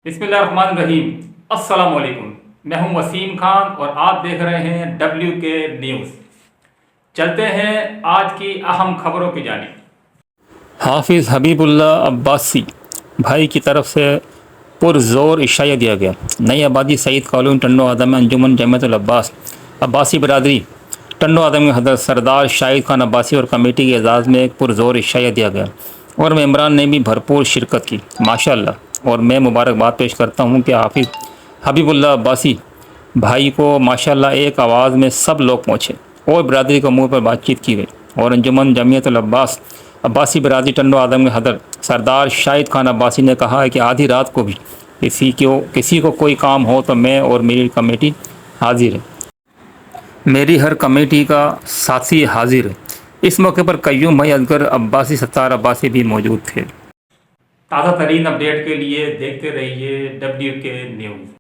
بسم اللہ الرحمن الرحیم۔ السلام علیکم، میں ہوں وسیم خان اور آپ دیکھ رہے ہیں WK نیوز۔ چلتے ہیں آج کی اہم خبروں کی جانب۔ حافظ حبیب اللہ عباسی بھائی کی طرف سے پرزور اشارہ دیا گیا۔ نئی آبادی سعید کالونی ٹنڈو آدم میں انجمن جمعیت العباس عباسی برادری ٹنڈو آدم کے حضرت سردار شاہد خان عباسی اور کمیٹی کے اعزاز میں ایک پرزور اشارہ دیا گیا اور ممبران نے بھی بھرپور شرکت کی، ماشاءاللہ۔ اور میں مبارکباد پیش کرتا ہوں کہ حافظ حبیب اللہ عباسی بھائی کو ماشاءاللہ ایک آواز میں سب لوگ پہنچے اور برادری کو منہ پر بات چیت کی گئی، اور انجمن جمعیت العباس عباسی برادری ٹنڈو آدم کے حضرت سردار شاہد خان عباسی نے کہا ہے کہ آدھی رات کو بھی کسی کو کوئی کام ہو تو میں اور میری کمیٹی حاضر ہے، میری ہر کمیٹی کا ساتھی حاضر ہے۔ اس موقع پر قیوم بھائی اصغر عباسی ستار عباسی بھی موجود تھے۔ تازہ ترین اپڈیٹ کے لیے دیکھتے رہیے WK نیوز۔